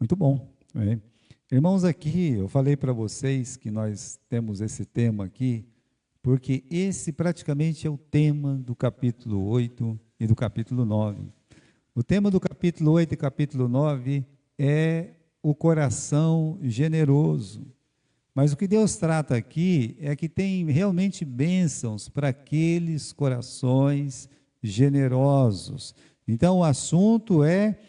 Muito bom, né? Irmãos, aqui eu falei para vocês que nós temos esse tema aqui, porque esse praticamente é o tema do capítulo 8 e do capítulo 9. O tema do capítulo 8 e capítulo 9 é o coração generoso. Mas o que Deus trata aqui é que tem realmente bênçãos para aqueles corações generosos. Então o assunto é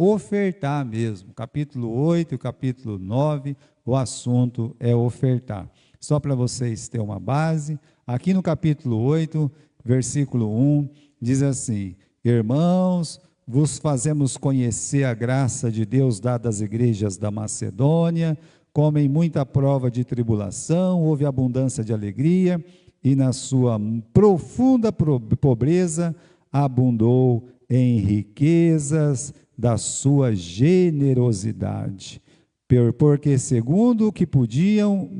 ofertar mesmo. Capítulo 8 e capítulo 9, o assunto é ofertar. Só para vocês terem uma base, aqui no capítulo 8, versículo 1, diz assim: Irmãos, vos fazemos conhecer a graça de Deus dada às igrejas da Macedônia, como em muita prova de tribulação, houve abundância de alegria, e na sua profunda pobreza abundou em riquezas da sua generosidade. Porque segundo o que podiam,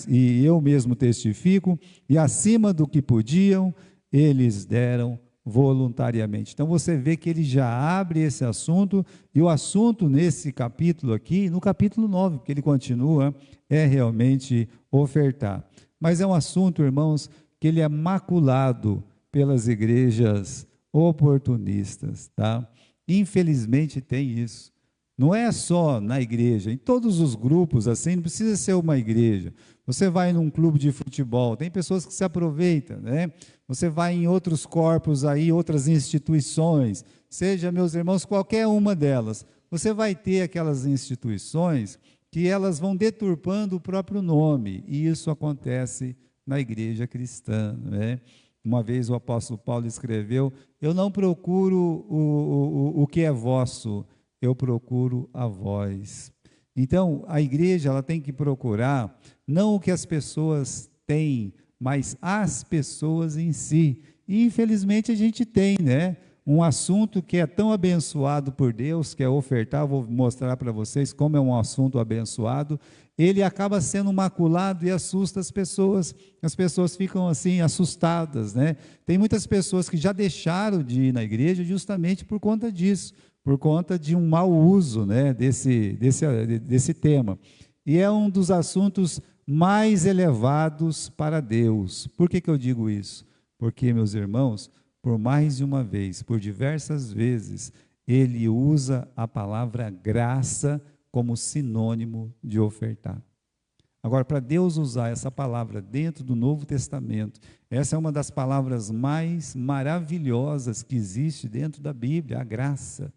e eu mesmo testifico, e acima do que podiam, eles deram voluntariamente. Então você vê que ele já abre esse assunto, e o assunto nesse capítulo aqui, no capítulo 9, porque ele continua, é realmente ofertar. Mas é um assunto, irmãos, que ele é maculado pelas igrejas oportunistas, tá? Infelizmente tem isso. Não é só na igreja, em todos os grupos, assim, não precisa ser uma igreja. Você vai num clube de futebol, tem pessoas que se aproveitam, né? Você vai em outros corpos aí, outras instituições, seja, meus irmãos, qualquer uma delas, você vai ter aquelas instituições que elas vão deturpando o próprio nome, e isso acontece na igreja cristã, né? Uma vez o apóstolo Paulo escreveu: eu não procuro o que é vosso, eu procuro a vós. Então, a igreja ela tem que procurar não o que as pessoas têm, mas as pessoas em si. E, infelizmente, a gente tem, né? Um assunto que é tão abençoado por Deus, que é ofertar, vou mostrar para vocês como é um assunto abençoado, ele acaba sendo maculado e assusta as pessoas ficam assim assustadas, né? Tem muitas pessoas que já deixaram de ir na igreja justamente por conta disso, por conta de um mau uso, né, desse tema. E é um dos assuntos mais elevados para Deus. Por que eu digo isso? Porque, meus irmãos, por mais de uma vez, por diversas vezes, ele usa a palavra graça como sinônimo de ofertar. Agora, para Deus usar essa palavra dentro do Novo Testamento, essa é uma das palavras mais maravilhosas que existe dentro da Bíblia, a graça,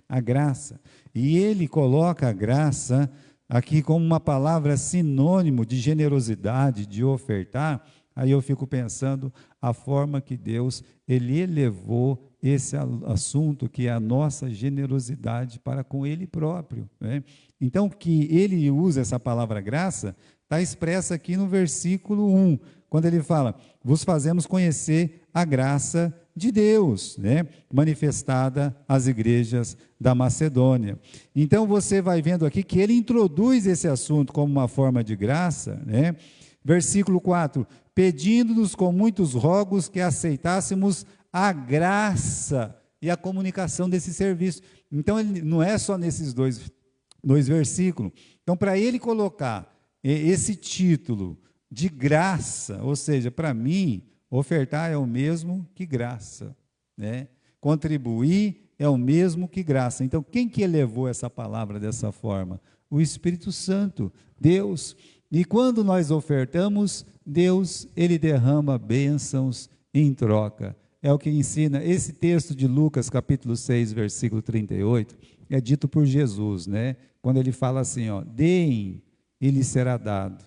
a graça. E ele coloca a graça aqui como uma palavra sinônimo de generosidade, de ofertar. Aí eu fico pensando a forma que Deus, ele elevou esse assunto, que é a nossa generosidade para com ele próprio, né? Então, que ele usa essa palavra graça, está expressa aqui no versículo 1, quando ele fala: vos fazemos conhecer a graça de Deus, né, manifestada às igrejas da Macedônia. Então, você vai vendo aqui que ele introduz esse assunto como uma forma de graça, né? Versículo 4, pedindo-nos com muitos rogos que aceitássemos a graça e a comunicação desse serviço. Então, ele não é só nesses dois versículos. Então, para ele colocar esse título de graça, ou seja, para mim, ofertar é o mesmo que graça, né? Contribuir é o mesmo que graça. Então, quem que elevou essa palavra dessa forma? O Espírito Santo, Deus. E quando nós ofertamos, Deus, ele derrama bênçãos em troca. É o que ensina esse texto de Lucas, capítulo 6, versículo 38, é dito por Jesus, né? Quando ele fala assim, ó: deem e lhes será dado.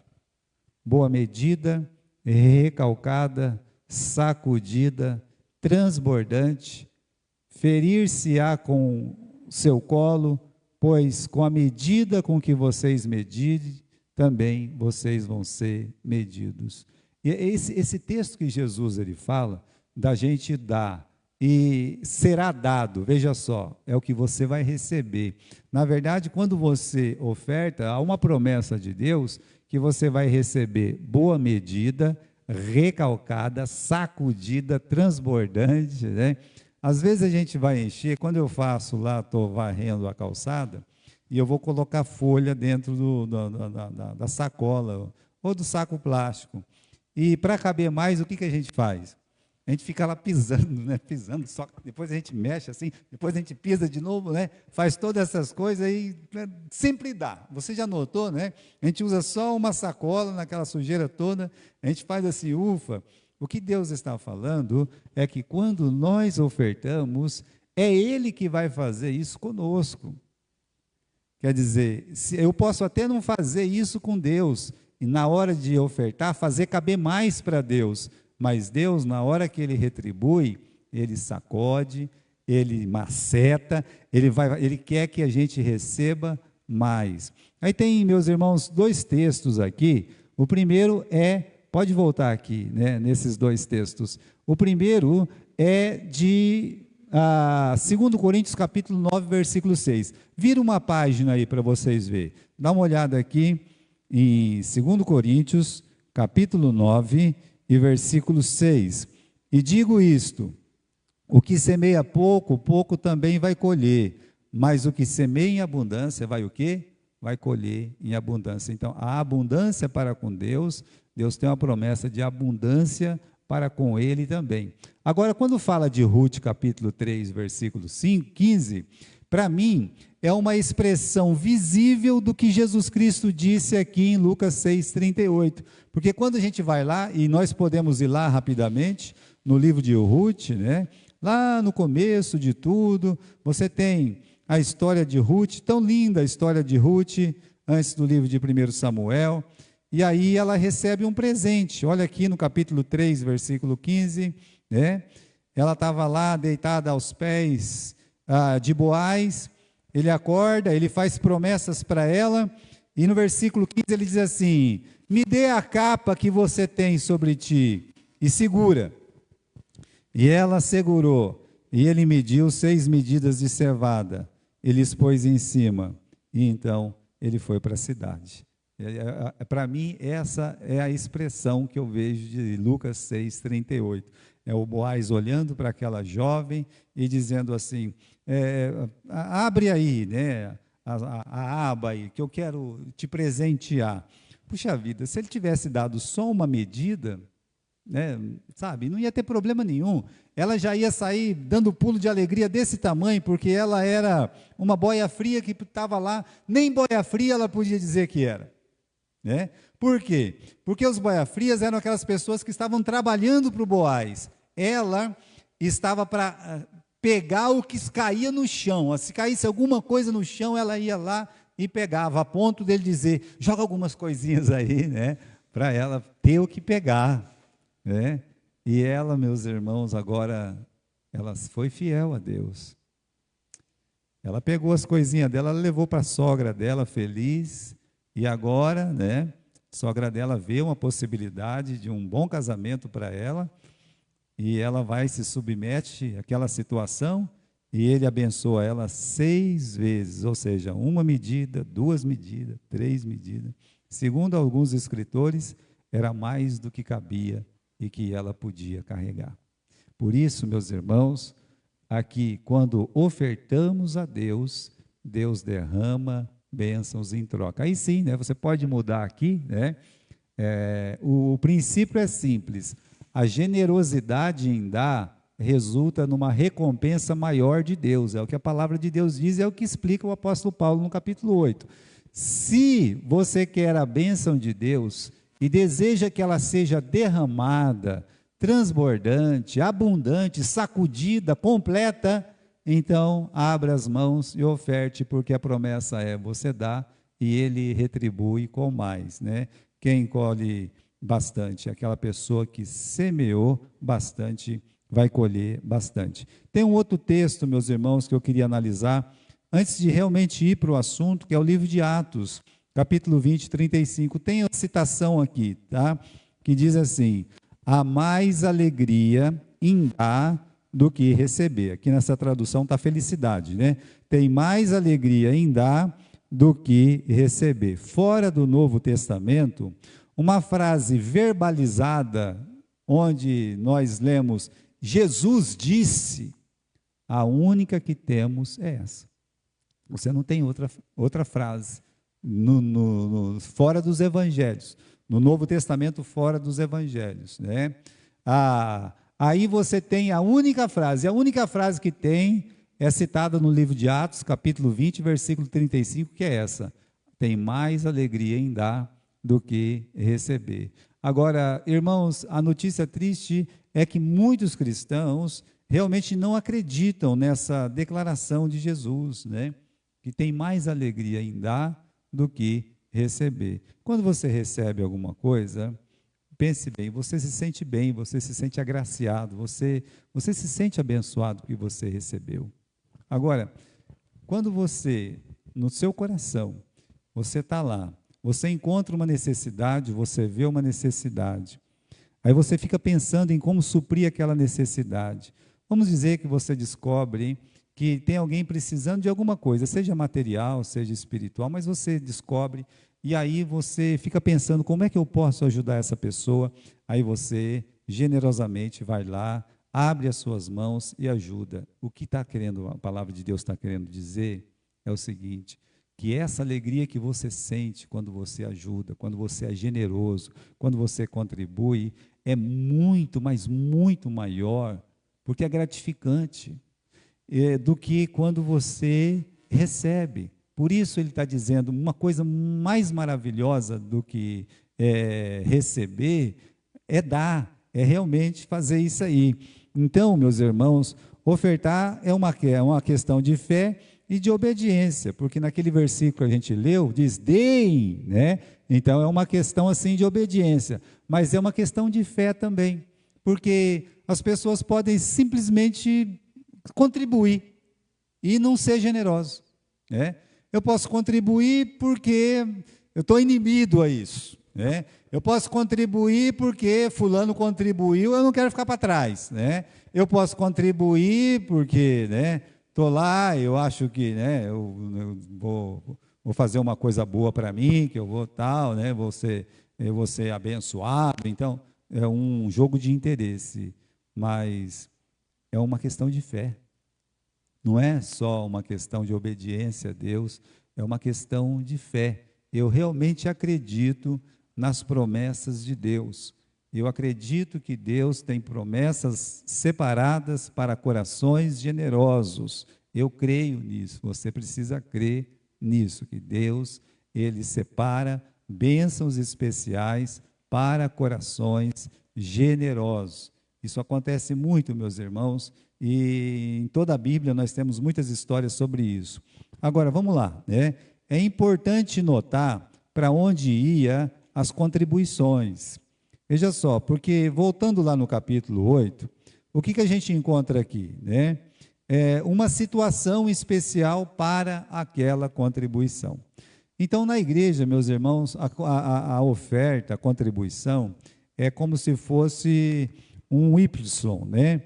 Boa medida, recalcada, sacudida, transbordante, ferir-se-á com seu colo, pois com a medida com que vocês medirem, também vocês vão ser medidos. E esse texto que Jesus ele fala, da gente dar, e será dado, veja só, é o que você vai receber. Na verdade, quando você oferta, há uma promessa de Deus, que você vai receber boa medida, recalcada, sacudida, transbordante, né? Às vezes a gente vai encher, quando eu faço lá, estou varrendo a calçada, e eu vou colocar folha dentro da sacola, ou do saco plástico. E para caber mais, o que, que a gente faz? A gente fica lá pisando, né? Pisando, só depois a gente mexe assim, depois a gente pisa de novo, né? Faz todas essas coisas e sempre dá. Você já notou, né? A gente usa só uma sacola naquela sujeira toda, a gente faz assim, ufa. O que Deus está falando é que quando nós ofertamos, é Ele que vai fazer isso conosco. Quer dizer, eu posso até não fazer isso com Deus, e na hora de ofertar, fazer caber mais para Deus, mas Deus, na hora que Ele retribui, Ele sacode, Ele maceta, Ele quer que a gente receba mais. Aí tem, meus irmãos, 2 textos aqui. O primeiro pode voltar aqui, né, nesses 2 textos. O primeiro é de 2 Coríntios capítulo 9, versículo 6. Vira uma página aí para vocês verem. Dá uma olhada aqui em 2 Coríntios capítulo 9 e versículo 6. E digo isto: o que semeia pouco, pouco também vai colher, mas o que semeia em abundância vai o quê? Vai colher em abundância. Então, a abundância para com Deus, Deus tem uma promessa de abundância para com Ele também. Agora, quando fala de Ruth, capítulo 3, versículo 15, para mim, é uma expressão visível do que Jesus Cristo disse aqui em Lucas 6,38. Porque quando a gente vai lá, e nós podemos ir lá rapidamente, no livro de Ruth, né? Lá no começo de tudo, você tem a história de Ruth, tão linda a história de Ruth, antes do livro de 1 Samuel, e aí ela recebe um presente. Olha aqui no capítulo 3, versículo 15, né? Ela estava lá deitada aos pés de Boaz, ele acorda, ele faz promessas para ela, e no versículo 15 ele diz assim: me dê a capa que você tem sobre ti, e segura. E ela segurou, e ele mediu 6 medidas de cevada, ele expôs em cima, e então ele foi para a cidade. Para mim, essa é a expressão que eu vejo de Lucas 6,38. É o Boaz olhando para aquela jovem e dizendo assim: abre aí, né, a aba aí, que eu quero te presentear. Puxa vida, se ele tivesse dado só uma medida, né, sabe, não ia ter problema nenhum. Ela já ia sair dando pulo de alegria desse tamanho, porque ela era uma boia fria que estava lá, nem boia fria ela podia dizer que era. Né? Por quê? Porque os boia-frias eram aquelas pessoas que estavam trabalhando para o Boaz. Ela estava para pegar o que caía no chão. Se caísse alguma coisa no chão, ela ia lá e pegava, a ponto dele dizer: joga algumas coisinhas aí, né, para ela ter o que pegar. Né? E ela, meus irmãos, agora, ela foi fiel a Deus. Ela pegou as coisinhas dela, ela levou para a sogra dela feliz. E agora, né, a sogra dela vê uma possibilidade de um bom casamento para ela, e ela vai se submete àquela situação, e ele abençoa ela 6 vezes, ou seja, 1 medida, 2 medidas, 3 medidas. Segundo alguns escritores, era mais do que cabia e que ela podia carregar. Por isso, meus irmãos, aqui, quando ofertamos a Deus, Deus derrama bênçãos em troca. Aí sim, né, você pode mudar aqui, né? O princípio é simples: a generosidade em dar resulta numa recompensa maior de Deus. É o que a palavra de Deus diz, é o que explica o apóstolo Paulo no capítulo 8. Se você quer a bênção de Deus e deseja que ela seja derramada, transbordante, abundante, sacudida, completa, então abra as mãos e oferte, porque a promessa é: você dá e ele retribui com mais, né? Quem colhe bastante, aquela pessoa que semeou bastante, vai colher bastante. Tem um outro texto, meus irmãos, que eu queria analisar, antes de realmente ir para o assunto, que é o livro de Atos, capítulo 20, 35. Tem a citação aqui, tá? Que diz assim: há mais alegria em dar do que receber. Aqui nessa tradução está felicidade, né? Tem mais alegria em dar do que receber. Fora do Novo Testamento, uma frase verbalizada, onde nós lemos: Jesus disse, A única que temos é essa. Você não tem outra frase fora dos evangelhos, no Novo Testamento fora dos evangelhos, né? Aí você tem a única frase que tem é citada no livro de Atos, capítulo 20, versículo 35, que é essa: tem mais alegria em dar do que receber. Agora, irmãos, a notícia triste é que muitos cristãos realmente não acreditam nessa declaração de Jesus, né? Que tem mais alegria em dar do que receber. Quando você recebe alguma coisa, pense bem, você se sente bem, você se sente agraciado, você se sente abençoado porque você recebeu. Agora, quando você, no seu coração, você está lá, você encontra uma necessidade, você vê uma necessidade, aí você fica pensando em como suprir aquela necessidade. Vamos dizer que você descobre que tem alguém precisando de alguma coisa, seja material, seja espiritual, mas você descobre, e aí você fica pensando, como é que eu posso ajudar essa pessoa? Aí você generosamente vai lá, abre as suas mãos e ajuda. O que a palavra de Deus está querendo dizer é o seguinte: que essa alegria que você sente quando você ajuda, quando você é generoso, quando você contribui, é muito, mas muito maior, porque é gratificante, do que quando você recebe. Por isso ele está dizendo, uma coisa mais maravilhosa do que receber é dar, é realmente fazer isso aí. Então, meus irmãos, ofertar é uma questão de fé e de obediência, porque naquele versículo que a gente leu, diz, deem, né? Então é uma questão assim de obediência, mas é uma questão de fé também, porque as pessoas podem simplesmente contribuir e não ser generoso, né? Eu posso contribuir porque eu estou inibido a isso, né? Eu posso contribuir porque fulano contribuiu, eu não quero ficar para trás, né? Eu posso contribuir porque, né, estou lá, eu acho que, né, eu vou fazer uma coisa boa para mim, que eu vou tal, né, eu vou ser abençoado. Então, é um jogo de interesse, mas é uma questão de fé. Não é só uma questão de obediência a Deus, é uma questão de fé. Eu realmente acredito nas promessas de Deus. Eu acredito que Deus tem promessas separadas para corações generosos. Eu creio nisso. Você precisa crer nisso, que Deus, Ele separa bênçãos especiais para corações generosos. Isso acontece muito, meus irmãos, e em toda a Bíblia nós temos muitas histórias sobre isso. Agora, vamos lá, né? É importante notar para onde ia as contribuições. Veja só, porque voltando lá no capítulo 8, o que a gente encontra aqui, né? Uma situação especial para aquela contribuição. Então, na igreja, meus irmãos, a oferta, a contribuição, é como se fosse um Y, né?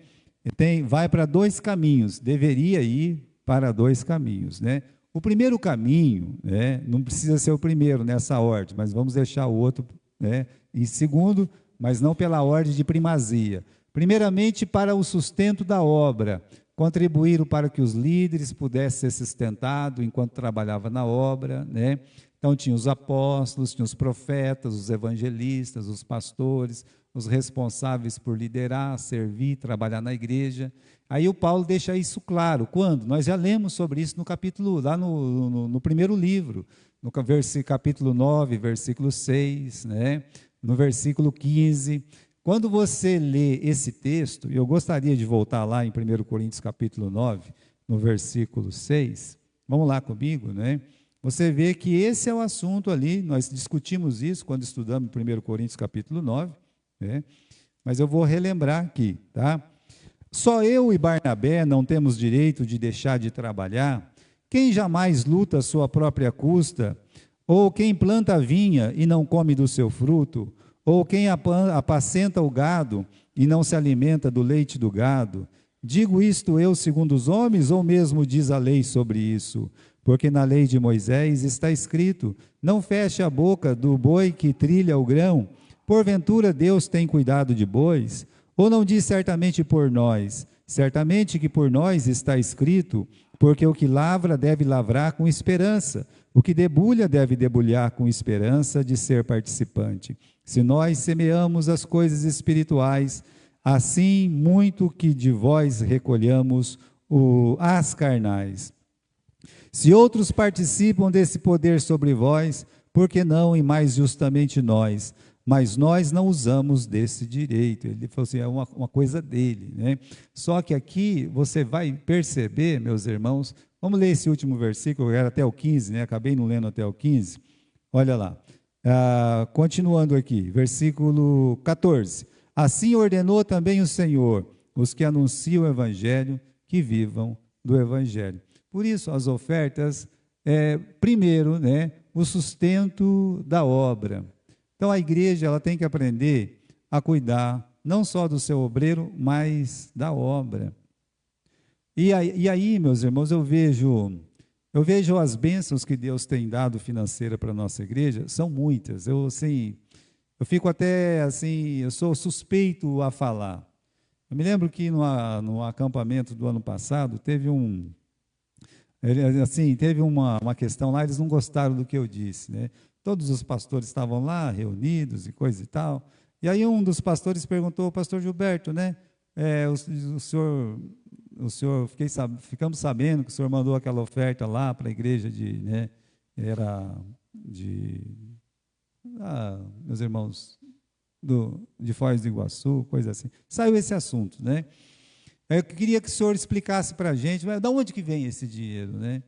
Vai para dois caminhos, deveria ir para dois caminhos, né? O primeiro caminho, né, não precisa ser o primeiro nessa ordem, mas vamos deixar o outro, né, em segundo, mas não pela ordem de primazia. Primeiramente, para o sustento da obra, contribuíram para que os líderes pudessem ser sustentados enquanto trabalhavam na obra, né? Então, tinha os apóstolos, tinha os profetas, os evangelistas, os pastores, os responsáveis por liderar, servir, trabalhar na igreja. Aí o Paulo deixa isso claro. Quando? Nós já lemos sobre isso no capítulo, lá no primeiro livro, no capítulo 9, versículo 6, né? No versículo 15. Quando você lê esse texto, eu gostaria de voltar lá em 1 Coríntios capítulo 9, no versículo 6. Vamos lá comigo, né? Você vê que esse é o assunto ali, nós discutimos isso quando estudamos 1 Coríntios capítulo 9, né? Mas eu vou relembrar aqui, tá? Só eu e Barnabé não temos direito de deixar de trabalhar? Quem jamais luta à sua própria custa? Ou quem planta a vinha e não come do seu fruto? Ou quem apacenta o gado e não se alimenta do leite do gado? Digo isto eu segundo os homens, ou mesmo diz a lei sobre isso? Porque na lei de Moisés está escrito, não feche a boca do boi que trilha o grão. Porventura Deus tem cuidado de bois? Ou não diz certamente por nós, Certamente que por nós está escrito, porque o que lavra deve lavrar com esperança, o que debulha deve debulhar com esperança de ser participante. Se nós semeamos as coisas espirituais, assim muito que de vós recolhamos as carnais. Se outros participam desse poder sobre vós, por que não e mais justamente nós? Mas nós não usamos desse direito. Ele falou assim, é uma coisa dele, né? Só que aqui você vai perceber, meus irmãos, vamos ler esse último versículo, era até o 15, né? Acabei não lendo até o 15. Olha lá, continuando aqui, versículo 14. Assim ordenou também o Senhor, os que anunciam o Evangelho, que vivam do Evangelho. Por isso, as ofertas, primeiro, né, o sustento da obra. Então, a igreja ela tem que aprender a cuidar não só do seu obreiro, mas da obra. E aí, meus irmãos, eu vejo as bênçãos que Deus tem dado financeira para a nossa igreja, são muitas. Eu fico até assim, eu sou suspeito a falar. Eu me lembro que no acampamento do ano passado, teve uma questão lá, eles não gostaram do que eu disse, né? Todos os pastores estavam lá, reunidos e coisa e tal. E aí um dos pastores perguntou, pastor Gilberto, né? Ficamos sabendo que o senhor mandou aquela oferta lá para a igreja meus irmãos de Foz do Iguaçu, coisa assim. Saiu esse assunto, né? Eu queria que o senhor explicasse para a gente, mas de onde que vem esse dinheiro, né?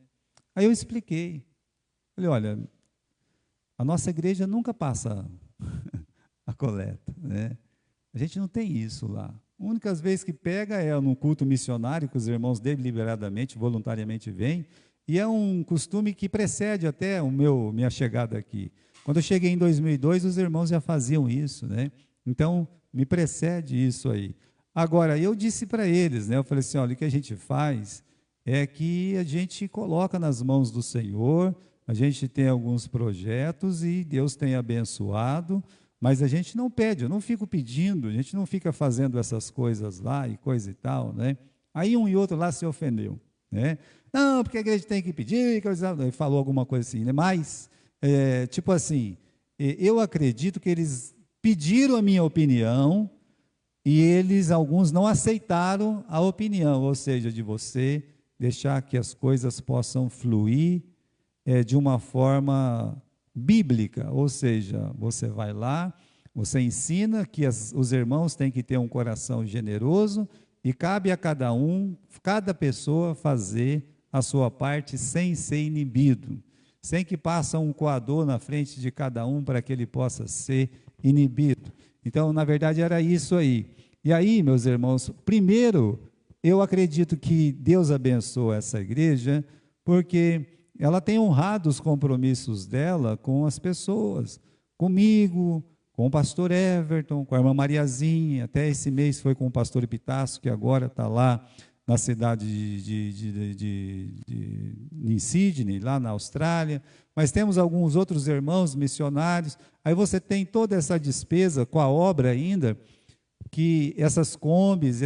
Aí eu expliquei. Falei, olha, a nossa igreja nunca passa a coleta, né? A gente não tem isso lá. A única vez que pega é no culto missionário, que os irmãos deliberadamente, voluntariamente vêm, e é um costume que precede até minha chegada aqui. Quando eu cheguei em 2002, os irmãos já faziam isso, né? Então, me precede isso aí. Agora, eu disse para eles, né? Eu falei assim, olha, o que a gente faz é que a gente coloca nas mãos do Senhor, a gente tem alguns projetos e Deus tem abençoado, mas a gente não pede, eu não fico pedindo, a gente não fica fazendo essas coisas lá e coisa e tal, né? Aí um e outro lá se ofendeu, né? Não, porque a igreja tem que pedir, ele falou alguma coisa assim, né? Mas, tipo assim, eu acredito que eles pediram a minha opinião e alguns não aceitaram a opinião, ou seja, de você deixar que as coisas possam fluir de uma forma bíblica, ou seja, você vai lá, você ensina que os irmãos têm que ter um coração generoso e cabe a cada pessoa fazer a sua parte sem ser inibido, sem que passe um coador na frente de cada um para que ele possa ser inibido. Então, na verdade, era isso aí. E aí, meus irmãos, primeiro, eu acredito que Deus abençoa essa igreja, porque ela tem honrado os compromissos dela com as pessoas, comigo, com o pastor Everton, com a irmã Mariazinha, até esse mês foi com o pastor Epitácio, que agora está lá na cidade em Sydney, lá na Austrália, mas temos alguns outros irmãos missionários, aí você tem toda essa despesa com a obra ainda, que essas combis,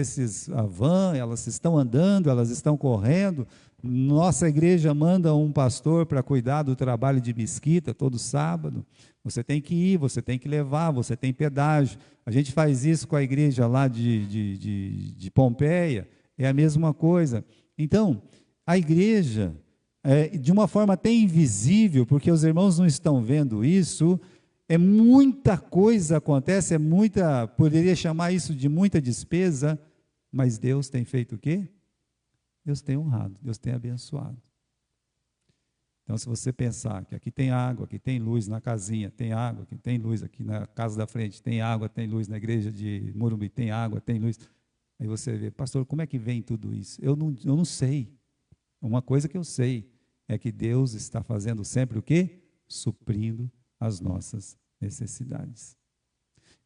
a van, elas estão andando, elas estão correndo. Nossa igreja manda um pastor para cuidar do trabalho de mesquita todo sábado. Você tem que ir, você tem que levar, você tem pedágio. A gente faz isso com a igreja lá de Pompeia, é a mesma coisa. Então, a igreja, de uma forma até invisível, porque os irmãos não estão vendo isso, muita coisa acontece, poderia chamar isso de muita despesa, mas Deus tem feito o quê? Deus tem honrado, Deus tem abençoado. Então, se você pensar que aqui tem água, aqui tem luz na casinha, tem água, aqui tem luz, aqui na casa da frente tem água, tem luz na igreja de Morumbi, tem água, tem luz. Aí você vê, pastor, como é que vem tudo isso? Eu não sei. Uma coisa que eu sei é que Deus está fazendo sempre o quê? Suprindo as nossas necessidades.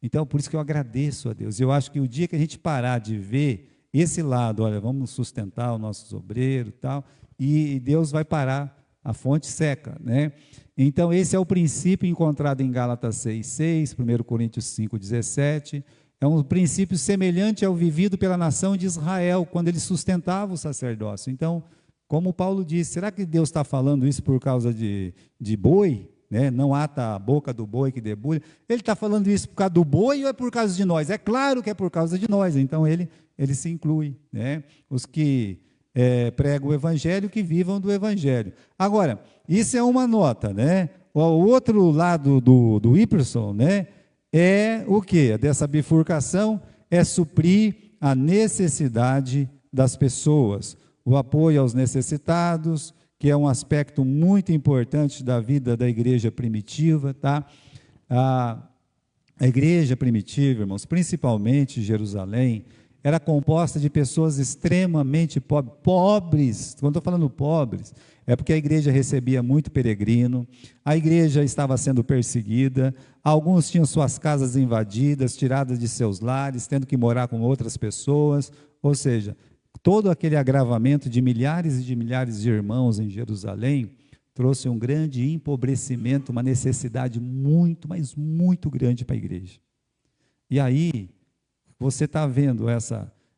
Então, por isso que eu agradeço a Deus. Eu acho que o dia que a gente parar de ver esse lado, olha, vamos sustentar os nossos obreiros e tal, e Deus vai parar, a fonte seca, né? Então, esse é o princípio encontrado em Gálatas 6:6, 1 Coríntios 5:17, É um princípio semelhante ao vivido pela nação de Israel, quando ele sustentava o sacerdócio. Então, como Paulo disse, será que Deus está falando isso por causa de boi? Né? Não ata a boca do boi que debulha. Ele está falando isso por causa do boi ou é por causa de nós? É claro que é por causa de nós. Então, ele se inclui. Né? Os que pregam o evangelho, que vivam do evangelho. Agora, isso é uma nota. Né? O outro lado do Yperson, né? É o que? Dessa bifurcação é suprir a necessidade das pessoas, o apoio aos necessitados, que é um aspecto muito importante da vida da igreja primitiva, tá? A igreja primitiva, irmãos, principalmente Jerusalém, era composta de pessoas extremamente pobres. Quando estou falando pobres, é porque a igreja recebia muito peregrino, a igreja estava sendo perseguida, alguns tinham suas casas invadidas, tiradas de seus lares, tendo que morar com outras pessoas, ou seja, todo aquele agravamento de milhares e de milhares de irmãos em Jerusalém trouxe um grande empobrecimento, uma necessidade muito, mas muito grande para a igreja. E aí, você está vendo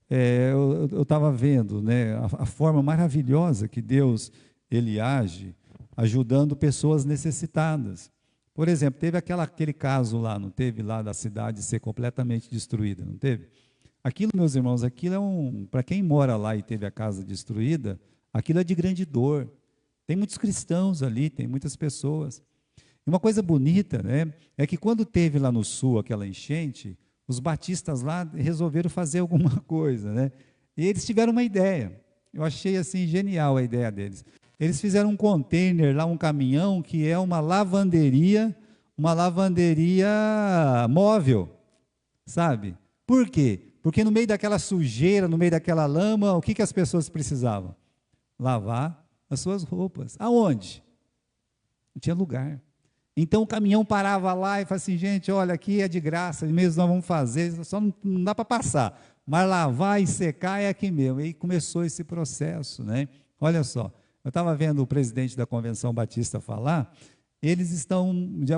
eu estava vendo, né, a forma maravilhosa que Deus ele age, ajudando pessoas necessitadas. Por exemplo, teve aquele caso lá, não teve, lá da cidade ser completamente destruída, não teve? Aquilo, meus irmãos, aquilo para quem mora lá e teve a casa destruída, aquilo é de grande dor. Tem muitos cristãos ali, tem muitas pessoas. E uma coisa bonita, né, é que quando teve lá no sul aquela enchente, os batistas lá resolveram fazer alguma coisa, né? E eles tiveram uma ideia. Eu achei assim genial a ideia deles. Eles fizeram um container lá, um caminhão, que é uma lavanderia móvel, sabe? Por quê? Porque no meio daquela sujeira, no meio daquela lama, o que as pessoas precisavam? Lavar as suas roupas. Aonde? Não tinha lugar. Então o caminhão parava lá e falava assim, gente, olha, aqui é de graça, mesmo nós vamos fazer, só não dá para passar, mas lavar e secar é aqui mesmo. E aí começou esse processo, né? Olha só, eu estava vendo o presidente da Convenção Batista falar,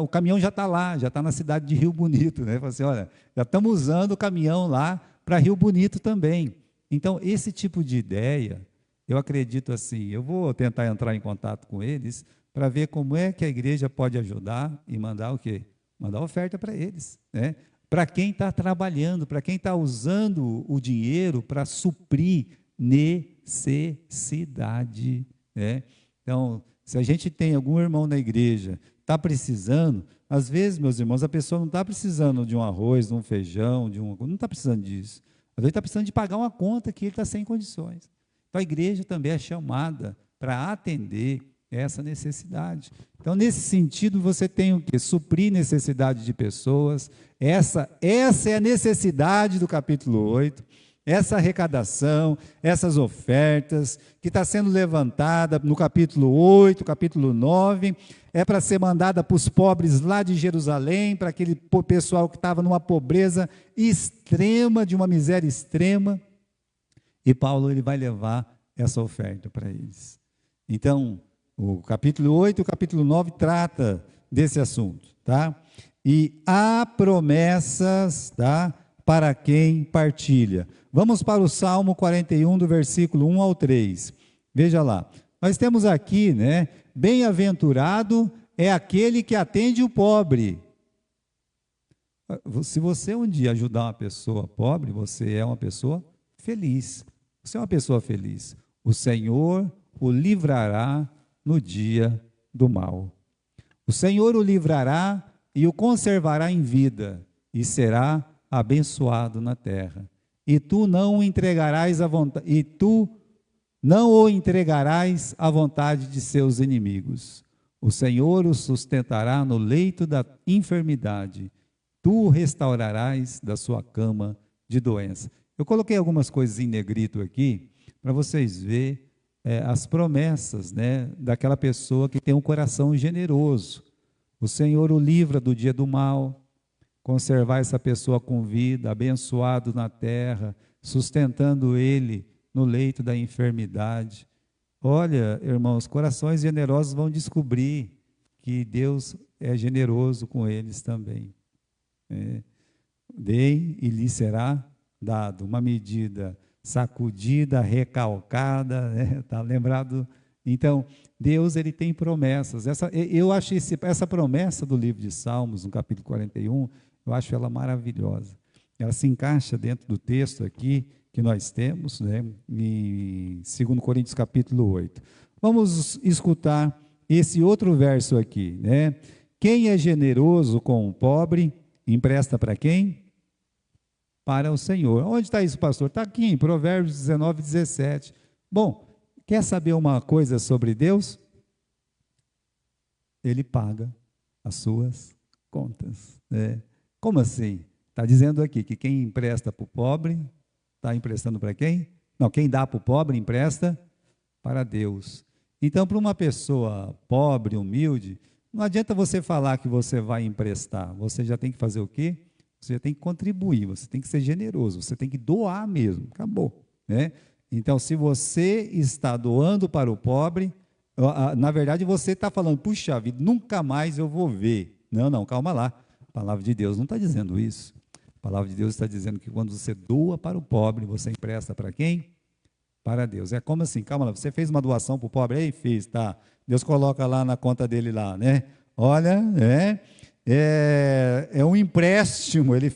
o caminhão já está lá, já está na cidade de Rio Bonito, né? Falei assim, olha, já estamos usando o caminhão lá para Rio Bonito também. Então, esse tipo de ideia, eu acredito assim, eu vou tentar entrar em contato com eles, para ver como é que a igreja pode ajudar e mandar o quê? Mandar oferta para eles, né? Para quem está trabalhando, para quem está usando o dinheiro para suprir necessidade, né? Então, se a gente tem algum irmão na igreja, está precisando, às vezes, meus irmãos, a pessoa não está precisando de um arroz, de um feijão, não está precisando disso. Às vezes está precisando de pagar uma conta que ele está sem condições. Então, a igreja também é chamada para atender essa necessidade. Então, nesse sentido, você tem o quê? Suprir necessidade de pessoas. Essa é a necessidade do capítulo 8, essa arrecadação, essas ofertas, que está sendo levantada no capítulo 8, capítulo 9, é para ser mandada para os pobres lá de Jerusalém, para aquele pessoal que estava numa pobreza extrema, de uma miséria extrema, e Paulo ele vai levar essa oferta para eles. Então, o capítulo 8 e o capítulo 9 trata desse assunto, tá? E há promessas, tá? Para quem partilha. Vamos para o Salmo 41, do versículo 1 ao 3. Veja lá. Nós temos aqui, né? Bem-aventurado é aquele que atende o pobre. Se você um dia ajudar uma pessoa pobre, você é uma pessoa feliz. Você é uma pessoa feliz. O Senhor o livrará no dia do mal. O Senhor o livrará e o conservará em vida, e será abençoado na terra. E tu não o entregarás à vontade de seus inimigos. O Senhor o sustentará no leito da enfermidade. Tu o restaurarás da sua cama de doença. Eu coloquei algumas coisas em negrito aqui, para vocês verem as promessas, né, daquela pessoa que tem um coração generoso. O Senhor o livra do dia do mal, conservar essa pessoa com vida, abençoado na terra, sustentando ele no leito da enfermidade. Olha, irmãos, corações generosos vão descobrir que Deus é generoso com eles também. Dei e lhe será dado. Uma medida sacudida, recalcada, né? Tá lembrado? Então, Deus, ele tem promessas. Eu acho essa promessa do livro de Salmos, no capítulo 41, eu acho ela maravilhosa. Ela se encaixa dentro do texto aqui que nós temos, né, em 2 Coríntios capítulo 8. Vamos escutar esse outro verso aqui, né? Quem é generoso com o pobre, empresta para quem? Para o Senhor. Onde está isso, pastor? Está aqui em Provérbios 19, 17. Bom, quer saber uma coisa sobre Deus? Ele paga as suas contas, né? Como assim? Está dizendo aqui que quem empresta para o pobre, está emprestando para quem? Não, quem dá para o pobre, empresta para Deus. Então, para uma pessoa pobre, humilde, não adianta você falar que você vai emprestar. Você já tem que fazer o quê? Você tem que contribuir, você tem que ser generoso, você tem que doar mesmo, acabou, né? Então, se você está doando para o pobre, na verdade você está falando, puxa vida, nunca mais eu vou ver. Não, não, calma lá, a palavra de Deus não está dizendo isso. A palavra de Deus está dizendo que quando você doa para o pobre, você empresta para quem? Para Deus. É como assim, calma lá, você fez uma doação para o pobre? Ei, fez, tá, Deus coloca lá na conta dele lá, né? Olha, é um empréstimo, ele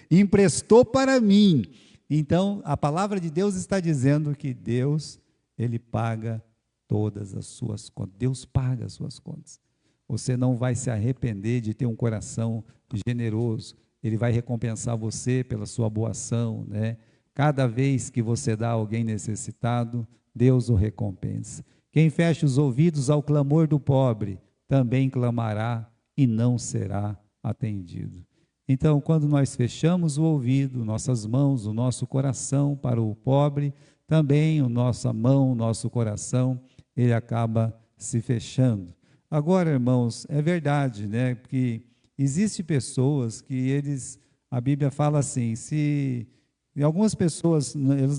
emprestou para mim. Então, a palavra de Deus está dizendo que Deus, ele paga todas as suas contas. Deus paga as suas contas. Você não vai se arrepender de ter um coração generoso. Ele vai recompensar você pela sua boa ação, né? Cada vez que você dá a alguém necessitado, Deus o recompensa. Quem fecha os ouvidos ao clamor do pobre, também clamará e não será atendido. Então, quando nós fechamos o ouvido, nossas mãos, o nosso coração para o pobre, também a nossa mão, o nosso coração, ele acaba se fechando. Agora, irmãos, é verdade, né? Porque existem pessoas que a Bíblia fala assim, e algumas pessoas, eles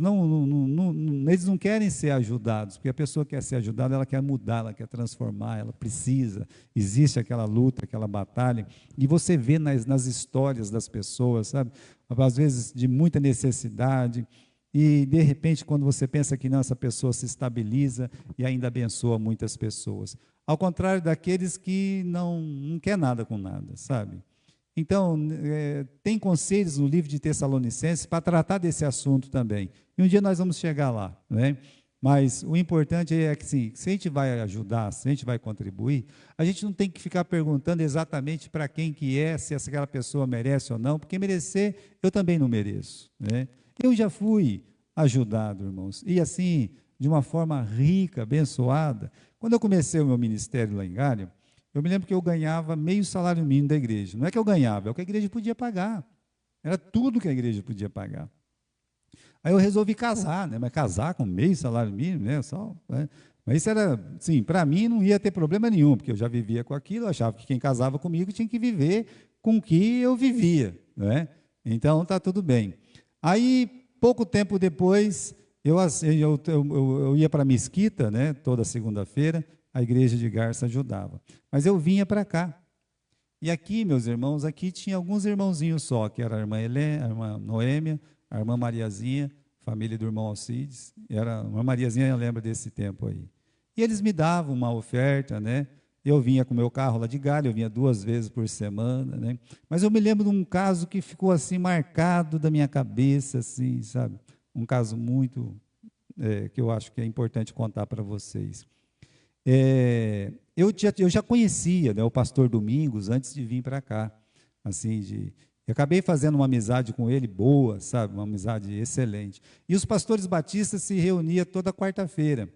não querem ser ajudados, porque a pessoa quer ser ajudada, ela quer mudar, ela quer transformar, ela precisa, existe aquela luta, aquela batalha, e você vê nas histórias das pessoas, sabe, às vezes de muita necessidade, e de repente quando você pensa que não, essa pessoa se estabiliza e ainda abençoa muitas pessoas, ao contrário daqueles que não quer nada com nada, sabe? Então, tem conselhos no livro de Tessalonicenses para tratar desse assunto também. E um dia nós vamos chegar lá, né? Mas o importante é que, sim, se a gente vai ajudar, se a gente vai contribuir, a gente não tem que ficar perguntando exatamente para quem que é, se aquela pessoa merece ou não, porque merecer, eu também não mereço, né? Eu já fui ajudado, irmãos, e assim, de uma forma rica, abençoada. Quando eu comecei o meu ministério lá em Galho, eu me lembro que eu ganhava meio salário mínimo da igreja. Não é que eu ganhava, é o que a igreja podia pagar. Era tudo que a igreja podia pagar. Aí eu resolvi casar, né? Mas casar com meio salário mínimo, né? Né? Mas isso era, sim, para mim não ia ter problema nenhum, porque eu já vivia com aquilo, eu achava que quem casava comigo tinha que viver com o que eu vivia, né? Então tá tudo bem. Aí, pouco tempo depois, eu ia para a mesquita, né? Toda segunda-feira, a igreja de Garça ajudava. Mas eu vinha para cá. E aqui, meus irmãos, aqui tinha alguns irmãozinhos só, que era a irmã Helena, a irmã Noêmia, a irmã Mariazinha, família do irmão Alcides. A irmã Mariazinha lembra desse tempo aí. E eles me davam uma oferta, né? Eu vinha com o meu carro lá de Galho, eu vinha 2 vezes por semana, né? Mas eu me lembro de um caso que ficou assim marcado da minha cabeça, assim, sabe? Um caso muito, que eu acho que é importante contar para vocês. Eu já conhecia, né, o pastor Domingos antes de vir para cá, assim, eu acabei fazendo uma amizade com ele boa, sabe, uma amizade excelente. E os pastores batistas se reuniam toda quarta-feira.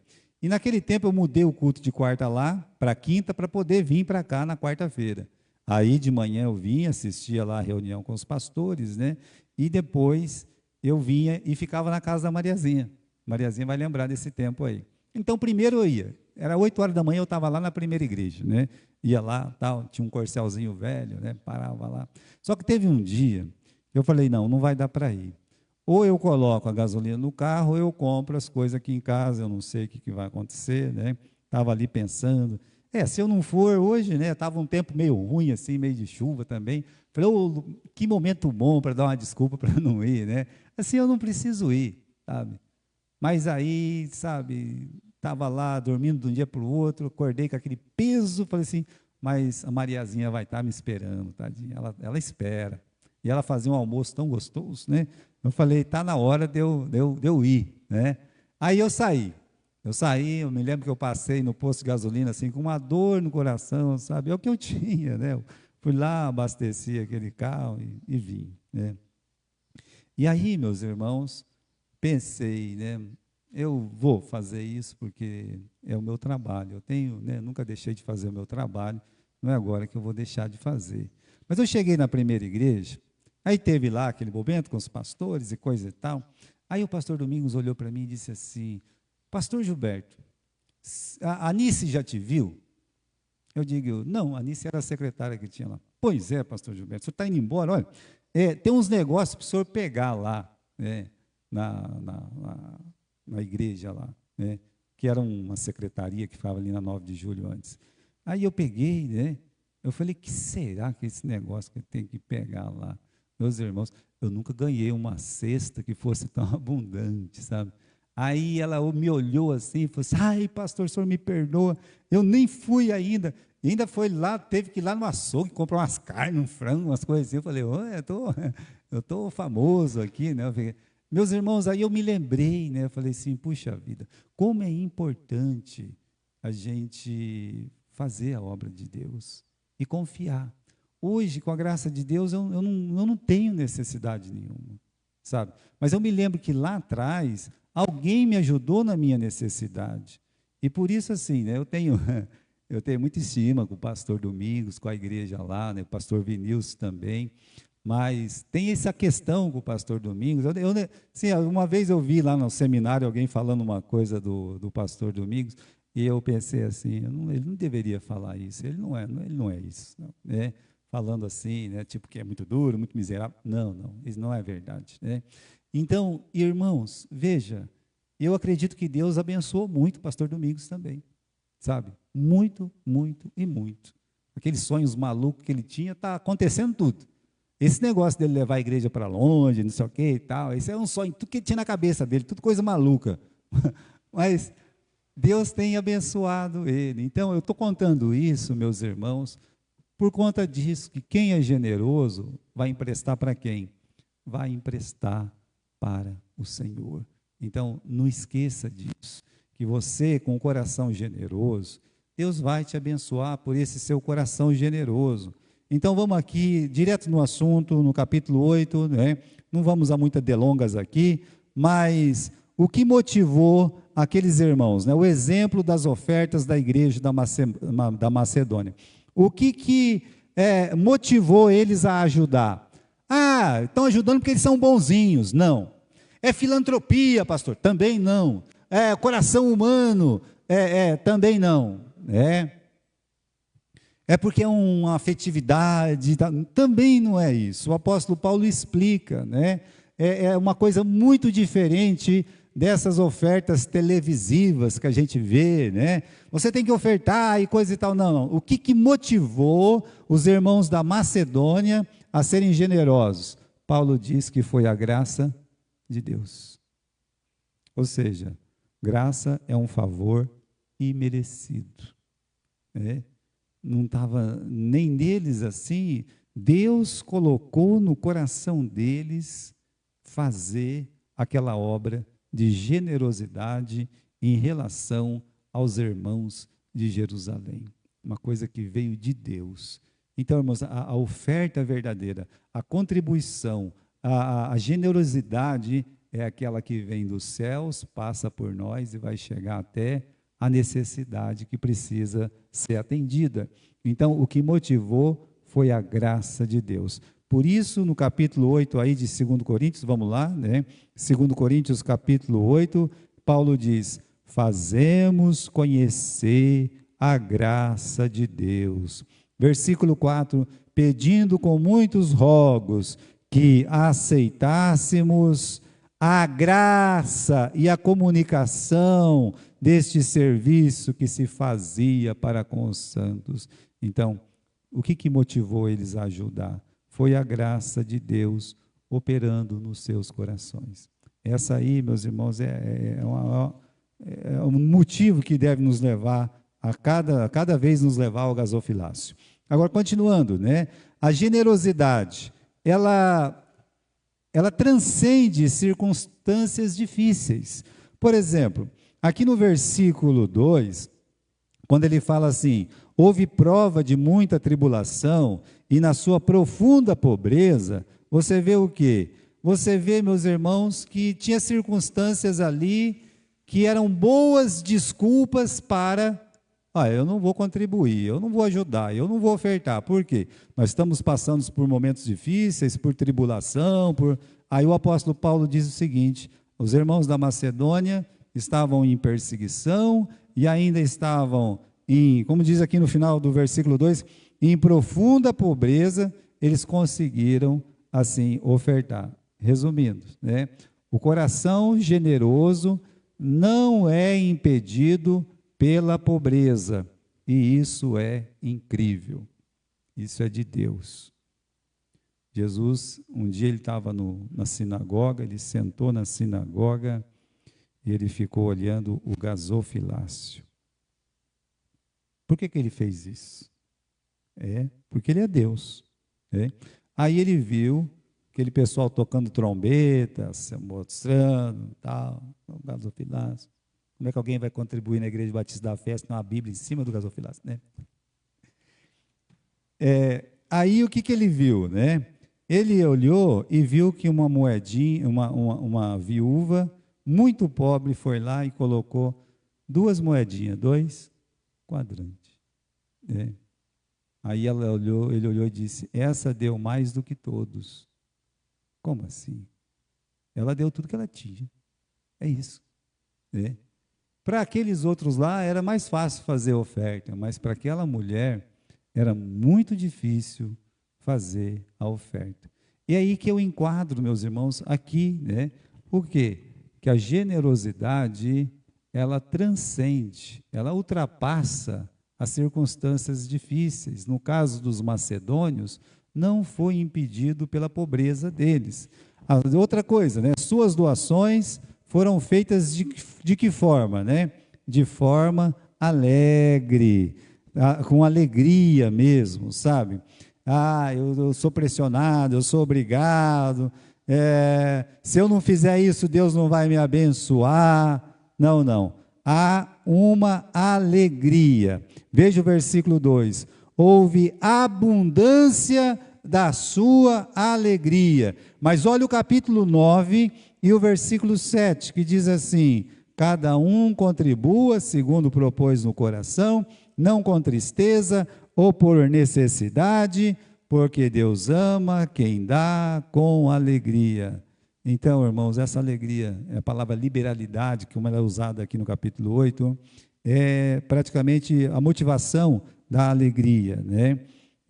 E naquele tempo eu mudei o culto de quarta lá para quinta para poder vir para cá na quarta-feira. Aí de manhã eu vinha, assistia lá a reunião com os pastores, né? E depois eu vinha e ficava na casa da Mariazinha. Mariazinha vai lembrar desse tempo aí. Então primeiro eu ia. Era 8 horas da manhã, eu estava lá na primeira igreja, né? Ia lá, tal, tinha um corcelzinho velho, né? Parava lá. Só que teve um dia, eu falei, não vai dar para ir. Ou eu coloco a gasolina no carro, ou eu compro as coisas aqui em casa, eu não sei o que vai acontecer, né? Estava ali pensando. Se eu não for hoje, né, estava um tempo meio ruim, assim, meio de chuva também. Falei, ô, que momento bom para dar uma desculpa para não ir, né? Assim, eu não preciso ir, sabe? Mas aí, sabe, estava lá dormindo de um dia para o outro, acordei com aquele peso, falei assim, mas a Mariazinha vai estar me esperando, tadinha, ela espera. E ela fazia um almoço tão gostoso, né? Eu falei, está na hora de eu ir, né? Aí eu saí, eu me lembro que eu passei no posto de gasolina, assim, com uma dor no coração, sabe? É o que eu tinha, né? Eu fui lá, abasteci aquele carro e vim, né? E aí, meus irmãos, pensei, né? Eu vou fazer isso porque é o meu trabalho. Eu tenho, né? Nunca deixei de fazer o meu trabalho. Não é agora que eu vou deixar de fazer. Mas eu cheguei na primeira igreja, aí teve lá aquele momento com os pastores e coisa e tal. Aí o pastor Domingos olhou para mim e disse assim: Pastor Gilberto, a Anice já te viu? Eu digo, não, a Anice era a secretária que tinha lá. Pois é, pastor Gilberto, o senhor está indo embora, olha, tem uns negócios para o senhor pegar lá, né, na igreja lá, né, que era uma secretaria que ficava ali na 9 de julho antes. Aí eu peguei, né, eu falei, que será que esse negócio que eu tenho que pegar lá? Meus irmãos, eu nunca ganhei uma cesta que fosse tão abundante, sabe? Aí ela me olhou assim e falou assim, ai, pastor, o senhor me perdoa, eu nem fui ainda. E ainda foi lá, teve que ir lá no açougue, comprar umas carnes, um frango, umas coisas assim. Eu falei, eu tô famoso aqui, né? Meus irmãos, aí eu me lembrei, né? Eu falei assim, puxa vida, como é importante a gente fazer a obra de Deus e confiar. Hoje, com a graça de Deus, eu não tenho necessidade nenhuma, sabe? Mas eu me lembro que lá atrás, alguém me ajudou na minha necessidade. E por isso, assim, né, eu tenho muita estima com o pastor Domingos, com a igreja lá, né, o pastor Vinícius também, mas tem essa questão com o pastor Domingos. Assim, uma vez eu vi lá no seminário alguém falando uma coisa do pastor Domingos, e eu pensei assim, ele não deveria falar isso, ele não é isso, não, né? Falando assim, né, tipo que é muito duro, muito miserável. Não, isso não é verdade, né? Então, irmãos, veja, eu acredito que Deus abençoou muito o pastor Domingos também, sabe? Muito, muito e muito. Aqueles sonhos malucos que ele tinha, está acontecendo tudo. Esse negócio dele levar a igreja para longe, não sei o que e tal, esse é um sonho, tudo que ele tinha na cabeça dele, tudo coisa maluca. Mas Deus tem abençoado ele. Então, eu estou contando isso, meus irmãos, por conta disso, que quem é generoso vai emprestar para quem? Vai emprestar para o Senhor. Então, não esqueça disso, que você, com o coração generoso, Deus vai te abençoar por esse seu coração generoso. Então, vamos aqui, direto no assunto, no capítulo 8, né? Não vamos a muitas delongas aqui, mas o que motivou aqueles irmãos, né? O exemplo das ofertas da igreja da Macedônia. O que motivou eles a ajudar? Estão ajudando porque eles são bonzinhos. Não. É filantropia, pastor? Também não. É coração humano? Também não. É porque é uma afetividade? Também não é isso. O apóstolo Paulo explica, né? É uma coisa muito diferente dessas ofertas televisivas que a gente vê, né? Você tem que ofertar e coisa e tal. Não. O que motivou os irmãos da Macedônia a serem generosos? Paulo diz que foi a graça de Deus. Ou seja, graça é um favor imerecido. Não estava nem neles assim. Deus colocou no coração deles fazer aquela obra de generosidade em relação aos irmãos de Jerusalém. Uma coisa que veio de Deus. Então, irmãos, a oferta verdadeira, a contribuição, a generosidade é aquela que vem dos céus, passa por nós e vai chegar até a necessidade que precisa ser atendida. Então, o que motivou foi a graça de Deus. Por isso, no capítulo 8 aí de 2 Coríntios, vamos lá, né? 2 Coríntios capítulo 8, Paulo diz, fazemos conhecer a graça de Deus. Versículo 4, pedindo com muitos rogos que aceitássemos a graça e a comunicação deste serviço que se fazia para com os santos. Então, o que motivou eles a ajudar? Foi a graça de Deus operando nos seus corações. Essa aí, meus irmãos, é um motivo que deve nos levar a cada vez nos levar ao gasofilácio. Agora, continuando, né? A generosidade, ela transcende circunstâncias difíceis. Por exemplo, aqui no versículo 2, quando ele fala assim: houve prova de muita tribulação, e na sua profunda pobreza, você vê o quê? Você vê, meus irmãos, que tinha circunstâncias ali que eram boas desculpas para, eu não vou contribuir, eu não vou ajudar, eu não vou ofertar. Por quê? Nós estamos passando por momentos difíceis, por tribulação, Aí o apóstolo Paulo diz o seguinte: os irmãos da Macedônia estavam em perseguição e ainda estavam como diz aqui no final do versículo 2, em profunda pobreza, eles conseguiram assim ofertar. Resumindo, né? O coração generoso não é impedido pela pobreza, e isso é incrível. Isso é de Deus. Jesus, um dia ele estava na sinagoga, ele sentou na sinagoga e ele ficou olhando o gasofilácio. Por que ele fez isso? Porque ele é Deus. Aí ele viu aquele pessoal tocando trombeta, se mostrando, tal, no gasofilácio. Como é que alguém vai contribuir na Igreja Batista da Fé se tem uma Bíblia em cima do gasofilácio, né? Aí o que ele viu, né? Ele olhou e viu que uma moedinha, uma viúva muito pobre foi lá e colocou 2 moedinhas, 2 quadrantes. Aí ele olhou e disse: essa deu mais do que todos. Como assim? Ela deu tudo que ela tinha. É isso. Para aqueles outros lá era mais fácil fazer oferta, mas para aquela mulher era muito difícil fazer a oferta. E aí que eu enquadro, meus irmãos, aqui, né? Por quê? Que a generosidade, ela transcende, ela ultrapassa as circunstâncias difíceis. No caso dos macedônios, não foi impedido pela pobreza deles. Outra coisa, né? Suas doações foram feitas de que forma, né? De forma alegre, com alegria mesmo, sabe? Eu sou pressionado, eu sou obrigado, se eu não fizer isso, Deus não vai me abençoar. Não. Há uma alegria. Veja o versículo 2. Houve abundância da sua alegria. Mas olha o capítulo 9 e o versículo 7, que diz assim: cada um contribua segundo propôs no coração, não com tristeza ou por necessidade, porque Deus ama quem dá com alegria. Então, irmãos, essa alegria, a palavra liberalidade, como ela é usada aqui no capítulo 8, é praticamente a motivação da alegria, né?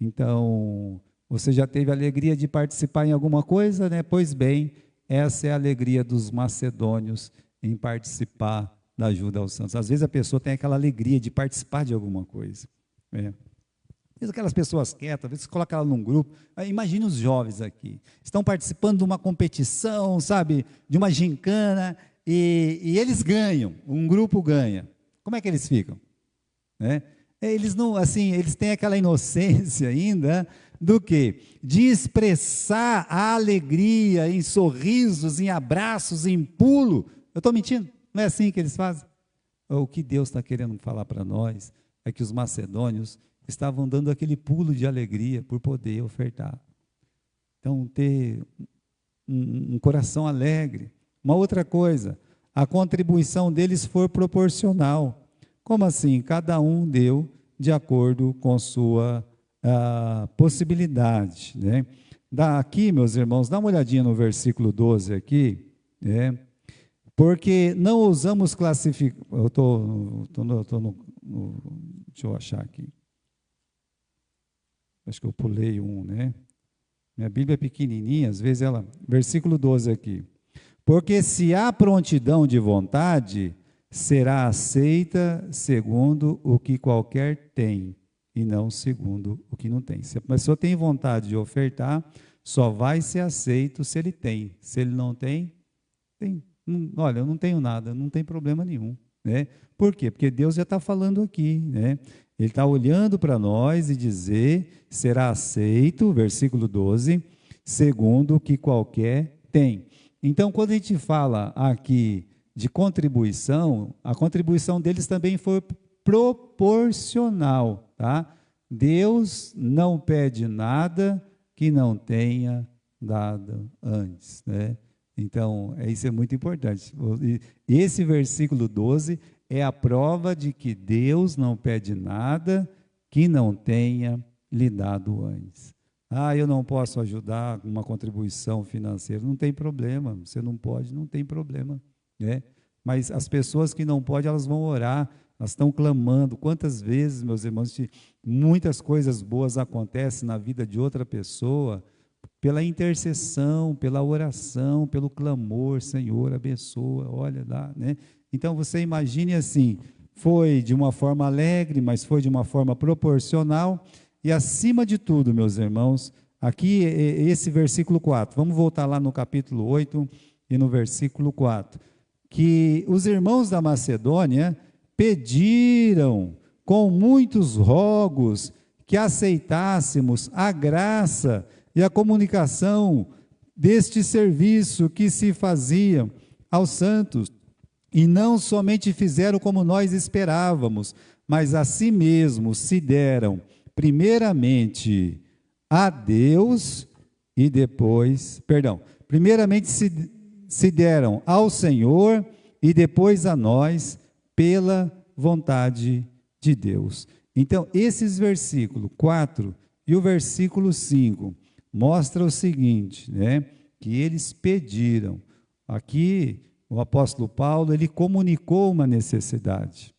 Então, você já teve a alegria de participar em alguma coisa, né? Pois bem, essa é a alegria dos macedônios em participar da ajuda aos santos. Às vezes a pessoa tem aquela alegria de participar de alguma coisa. Às vezes aquelas pessoas quietas, às vezes você coloca ela num grupo. Imagine os jovens aqui, estão participando de uma competição, sabe, de uma gincana, e eles ganham, um grupo ganha. Como é que eles ficam? Eles não, assim, eles têm aquela inocência ainda do quê? De expressar a alegria em sorrisos, em abraços, em pulo. Eu estou mentindo? Não é assim que eles fazem? O que Deus está querendo falar para nós é que os macedônios estavam dando aquele pulo de alegria por poder ofertar. Então, ter um coração alegre. Uma outra coisa, a contribuição deles foi proporcional. Como assim? Cada um deu de acordo com sua possibilidade, né? Aqui, meus irmãos, dá uma olhadinha no versículo 12 aqui, né? Porque não ousamos classificar. Eu estou deixa eu achar aqui. Acho que eu pulei um, né? Minha Bíblia é pequenininha, às vezes ela. Versículo 12 aqui. Porque se há prontidão de vontade, será aceita segundo o que qualquer tem, e não segundo o que não tem. Se a pessoa tem vontade de ofertar, só vai ser aceito se ele tem. Se ele não tem, olha, eu não tenho nada, não tem problema nenhum. Né? Por quê? Porque Deus já está falando aqui. Né? Ele está olhando para nós e dizer, será aceito, versículo 12, segundo o que qualquer tem. Então, quando a gente fala aqui de contribuição, a contribuição deles também foi proporcional, tá? Deus não pede nada que não tenha dado antes, né? Então, isso é muito importante. Esse versículo 12 é a prova de que Deus não pede nada que não tenha lhe dado antes. Eu não posso ajudar com uma contribuição financeira. Não tem problema, você não pode, não tem problema. Né? Mas as pessoas que não podem, elas vão orar, elas estão clamando. Quantas vezes, meus irmãos, muitas coisas boas acontecem na vida de outra pessoa, pela intercessão, pela oração, pelo clamor, Senhor, abençoa, olha lá. Né? Então, você imagine assim, foi de uma forma alegre, mas foi de uma forma proporcional. E acima de tudo, meus irmãos, aqui esse versículo 4, vamos voltar lá no capítulo 8 e no versículo 4, que os irmãos da Macedônia pediram com muitos rogos que aceitássemos a graça e a comunicação deste serviço que se fazia aos santos, e não somente fizeram como nós esperávamos, mas a si mesmos se deram primeiramente a Deus e depois, primeiramente se deram ao Senhor e depois a nós pela vontade de Deus. Então, esses versículos 4 e o versículo 5 mostra o seguinte, né, que eles pediram. Aqui, o apóstolo Paulo, ele comunicou uma necessidade.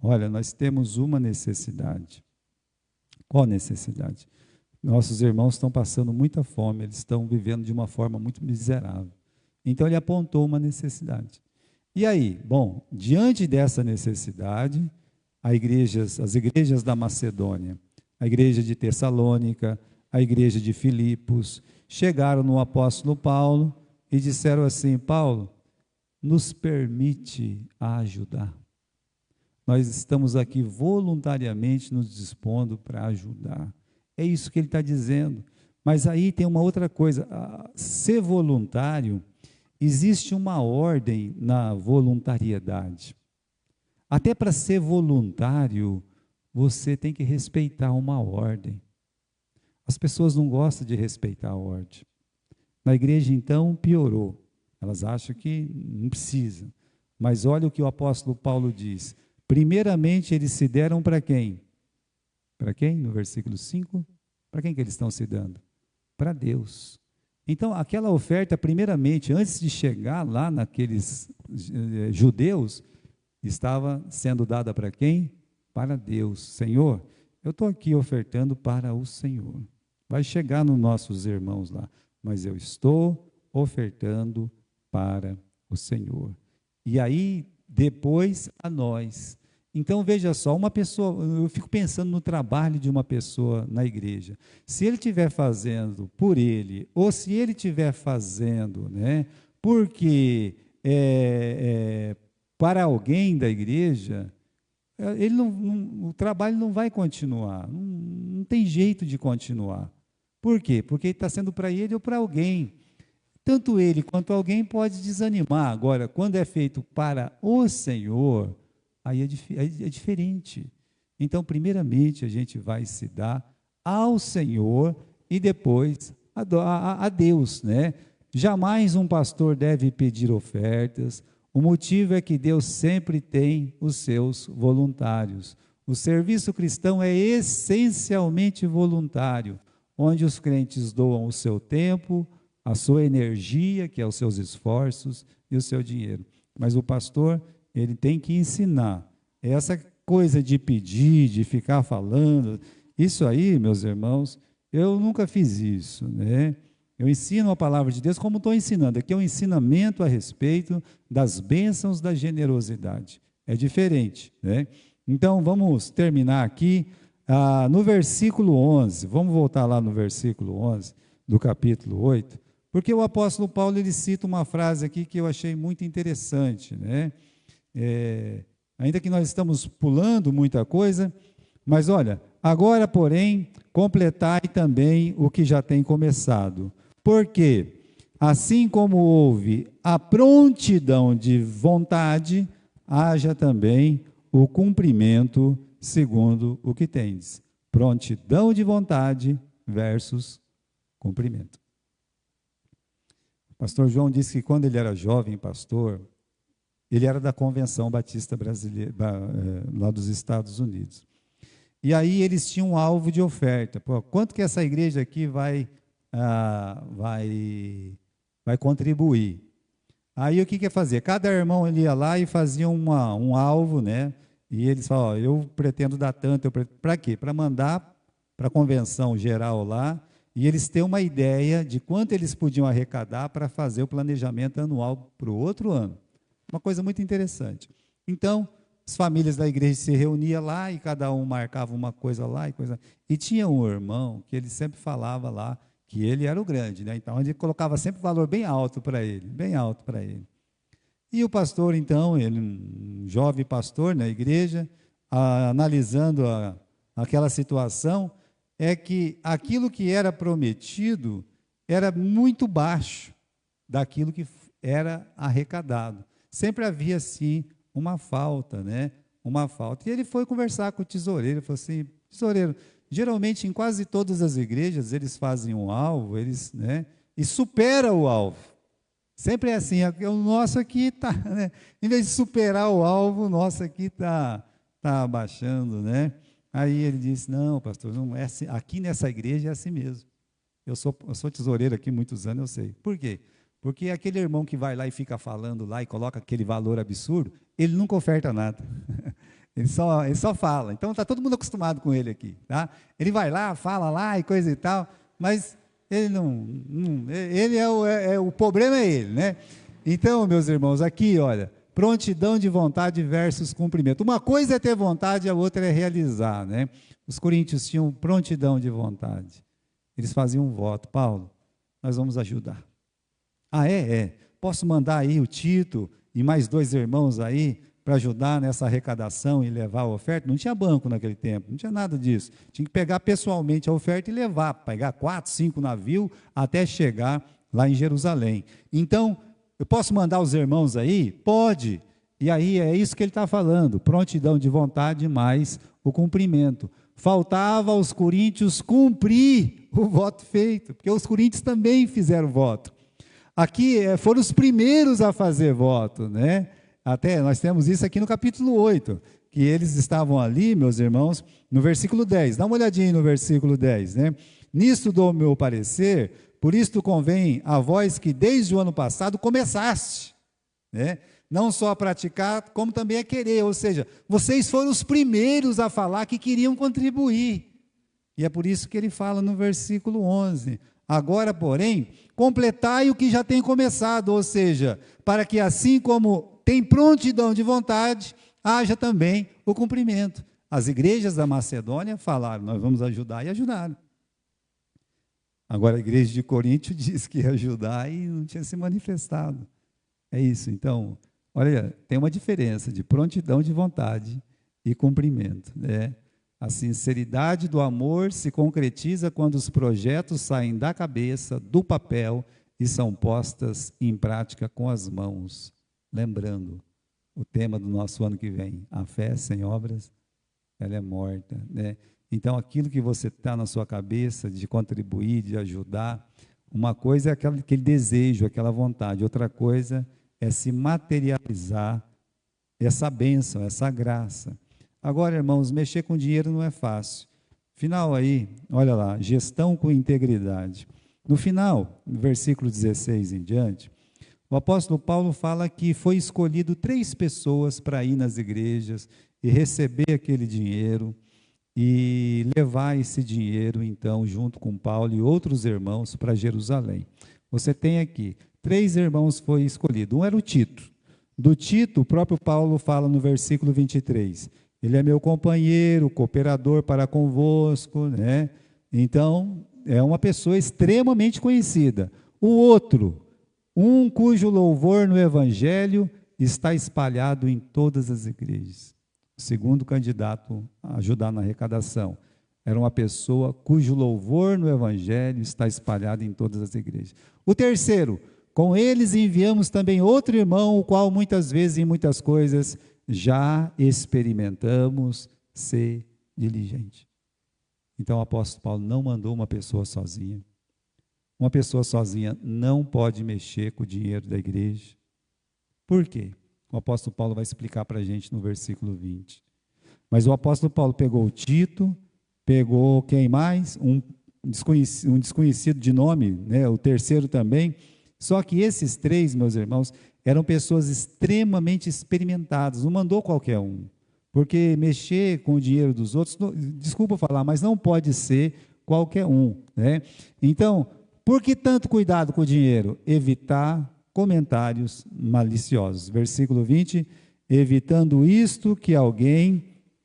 Olha, nós temos uma necessidade. Qual necessidade? Nossos irmãos estão passando muita fome, eles estão vivendo de uma forma muito miserável. Então ele apontou uma necessidade. E aí, bom, diante dessa necessidade, as igrejas da Macedônia, a igreja de Tessalônica, a igreja de Filipos, chegaram no apóstolo Paulo e disseram assim: Paulo, nos permite ajudar. Nós estamos aqui voluntariamente nos dispondo para ajudar. É isso que ele está dizendo. Mas aí tem uma outra coisa. Ser voluntário, existe uma ordem na voluntariedade. Até para ser voluntário, você tem que respeitar uma ordem. As pessoas não gostam de respeitar a ordem. Na igreja, então, piorou. Elas acham que não precisa. Mas olha o que o apóstolo Paulo diz. Primeiramente, eles se deram para quem? Para quem? No versículo 5? Para quem que eles estão se dando? Para Deus. Então, aquela oferta, primeiramente, antes de chegar lá naqueles judeus, estava sendo dada para quem? Para Deus. Senhor, eu estou aqui ofertando para o Senhor. Vai chegar nos nossos irmãos lá, mas eu estou ofertando para o Senhor. E aí, depois a nós. Então, veja só, uma pessoa, eu fico pensando no trabalho de uma pessoa na igreja. Se ele estiver fazendo por ele, ou se ele estiver fazendo, né, porque para alguém da igreja, o trabalho não vai continuar, não tem jeito de continuar. Por quê? Porque está sendo para ele ou para alguém. Tanto ele quanto alguém pode desanimar. Agora, quando é feito para o Senhor, aí é diferente. Então, primeiramente, a gente vai se dar ao Senhor e depois a Deus, né? Jamais um pastor deve pedir ofertas. O motivo é que Deus sempre tem os seus voluntários. O serviço cristão é essencialmente voluntário, onde os crentes doam o seu tempo, a sua energia, que é os seus esforços, e o seu dinheiro. Mas o pastor, ele tem que ensinar. Essa coisa de pedir, de ficar falando, isso aí, meus irmãos, eu nunca fiz isso, né? Eu ensino a palavra de Deus como estou ensinando. Aqui é um ensinamento a respeito das bênçãos da generosidade. É diferente, né? Então, vamos terminar aqui no versículo 11. Vamos voltar lá no versículo 11 do capítulo 8, porque o apóstolo Paulo ele cita uma frase aqui que eu achei muito interessante, né? Ainda que nós estamos pulando muita coisa, mas olha, agora, porém, completai também o que já tem começado. Porque, assim como houve a prontidão de vontade, haja também o cumprimento segundo o que tendes. Prontidão de vontade versus cumprimento. O pastor João disse que quando ele era jovem pastor, ele era da Convenção Batista Brasileira, lá dos Estados Unidos. E aí eles tinham um alvo de oferta. Pô, quanto que essa igreja aqui vai contribuir? Aí o que ia fazer? Cada irmão ele ia lá e fazia um alvo, né? E eles falavam, eu pretendo dar tanto, para quê? Para mandar para a convenção geral lá, e eles terem uma ideia de quanto eles podiam arrecadar para fazer o planejamento anual para o outro ano. Uma coisa muito interessante. Então, as famílias da igreja se reuniam lá e cada um marcava uma coisa lá e tinha um irmão que ele sempre falava lá que ele era o grande, né? Então ele colocava sempre um valor bem alto para ele, bem alto para ele. E o pastor, então, ele, um jovem pastor na igreja, analisando aquela situação, é que aquilo que era prometido era muito baixo daquilo que era arrecadado. Sempre havia, assim, uma falta, né? Uma falta. E ele foi conversar com o tesoureiro, ele falou assim, tesoureiro, geralmente em quase todas as igrejas eles fazem um alvo, né? E supera o alvo. Sempre é assim, o nosso aqui está, né? Em vez de superar o alvo, o nosso aqui está abaixando, né? Aí ele disse, não, pastor, não é assim, aqui nessa igreja é assim mesmo. Eu sou tesoureiro aqui há muitos anos, eu sei. Por quê? Porque aquele irmão que vai lá e fica falando lá e coloca aquele valor absurdo, ele nunca oferta nada. Ele só fala. Então está todo mundo acostumado com ele aqui, tá? Ele vai lá, fala lá e coisa e tal, mas ele ele o problema é ele, né? Então, meus irmãos, aqui, olha, prontidão de vontade versus cumprimento. Uma coisa é ter vontade, a outra é realizar, né? Os coríntios tinham prontidão de vontade. Eles faziam um voto, Paulo, nós vamos ajudar. Posso mandar aí o Tito e mais 2 irmãos aí para ajudar nessa arrecadação e levar a oferta? Não tinha banco naquele tempo, não tinha nada disso. Tinha que pegar pessoalmente a oferta e levar, pegar 4, 5 navios até chegar lá em Jerusalém. Então, eu posso mandar os irmãos aí? Pode. E aí é isso que ele está falando, prontidão de vontade mais o cumprimento. Faltava aos coríntios cumprir o voto feito, porque os coríntios também fizeram voto. Aqui foram os primeiros a fazer voto, né? Até nós temos isso aqui no capítulo 8, que eles estavam ali, meus irmãos, no versículo 10. Dá uma olhadinha aí no versículo 10, né? Nisto dou o meu parecer, por isto convém a vós que desde o ano passado começaste, né? Não só a praticar, como também a querer, ou seja, vocês foram os primeiros a falar que queriam contribuir. E é por isso que ele fala no versículo 11, agora, porém, completai o que já tem começado, ou seja, para que assim como tem prontidão de vontade, haja também o cumprimento. As igrejas da Macedônia falaram, nós vamos ajudar, e ajudaram. Agora a igreja de Corinto diz que ia ajudar e não tinha se manifestado. É isso, então, olha, tem uma diferença de prontidão de vontade e cumprimento, né? A sinceridade do amor se concretiza quando os projetos saem da cabeça, do papel e são postas em prática com as mãos. Lembrando o tema do nosso ano que vem, a fé sem obras, ela é morta, né? Então, aquilo que você está na sua cabeça de contribuir, de ajudar, uma coisa é aquele desejo, aquela vontade, outra coisa é se materializar essa bênção, essa graça. Agora, irmãos, mexer com dinheiro não é fácil. Final aí, olha lá, gestão com integridade. No final, no versículo 16 em diante, o apóstolo Paulo fala que foi escolhido 3 pessoas para ir nas igrejas e receber aquele dinheiro. e levar esse dinheiro, então, junto com Paulo e outros irmãos para Jerusalém. Você tem aqui, 3 irmãos foi escolhido. Um era o Tito. Do Tito, o próprio Paulo fala no versículo 23, ele é meu companheiro, cooperador para convosco, né? Então, é uma pessoa extremamente conhecida. O outro, um cujo louvor no Evangelho está espalhado em todas as igrejas. O segundo candidato a ajudar na arrecadação era uma pessoa cujo louvor no Evangelho está espalhado em todas as igrejas. O terceiro, com eles enviamos também outro irmão, o qual muitas vezes, em muitas coisas, já experimentamos ser diligente. Então o apóstolo Paulo não mandou uma pessoa sozinha. Uma pessoa sozinha não pode mexer com o dinheiro da igreja. Por quê? O apóstolo Paulo vai explicar para a gente no versículo 20. Mas o apóstolo Paulo pegou o Tito, pegou quem mais? Um desconhecido de nome, né? O terceiro também. Só que esses 3, meus irmãos, eram pessoas extremamente experimentadas, não mandou qualquer um. Porque mexer com o dinheiro dos outros, desculpa falar, mas não pode ser qualquer um, né? Então, por que tanto cuidado com o dinheiro? Evitar comentários maliciosos. Versículo 20, evitando isto que alguém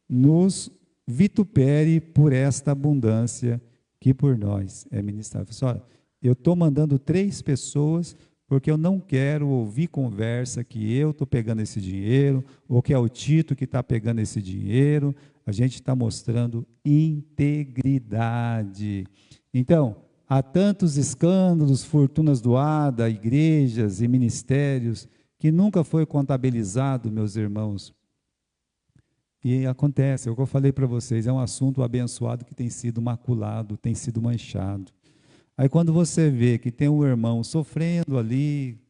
nos vitupere por esta abundância que por nós é ministrada. Olha, eu estou mandando 3 pessoas porque eu não quero ouvir conversa que eu estou pegando esse dinheiro, ou que é o Tito que está pegando esse dinheiro. A gente está mostrando integridade. Então, há tantos escândalos, fortunas doadas, igrejas e ministérios, que nunca foi contabilizado, meus irmãos. E acontece, é o que eu falei para vocês, é um assunto abençoado que tem sido maculado, tem sido manchado. Aí quando você vê que tem um irmão sofrendo ali,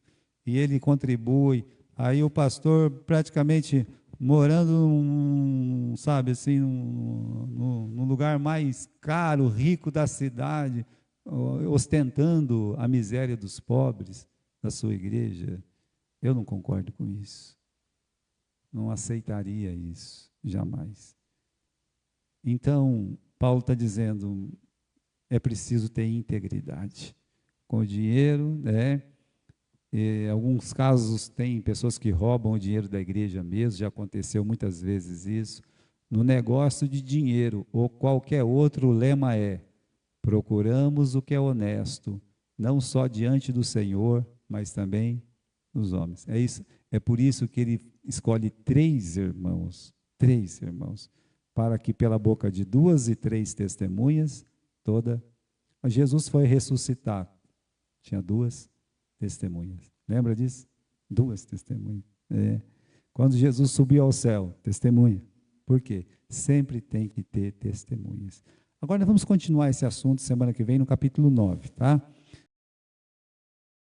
e ele contribui, aí o pastor praticamente morando sabe assim, num lugar mais caro, rico da cidade, ostentando a miséria dos pobres da sua igreja, eu não concordo com isso. Não aceitaria isso, jamais. Então, Paulo está dizendo, é preciso ter integridade com o dinheiro, né? Em alguns casos tem pessoas que roubam o dinheiro da igreja mesmo, já aconteceu muitas vezes isso. No negócio de dinheiro ou qualquer outro, o lema é: procuramos o que é honesto, não só diante do Senhor, mas também dos homens. É isso, é por isso que ele escolhe 3 irmãos, para que pela boca de 2 e 3 testemunhas, Jesus foi ressuscitar, tinha 2 testemunhas, lembra disso? 2 testemunhas, Quando Jesus subiu ao céu, testemunha, por quê? Sempre tem que ter testemunhas. Agora nós vamos continuar esse assunto semana que vem no capítulo 9, tá?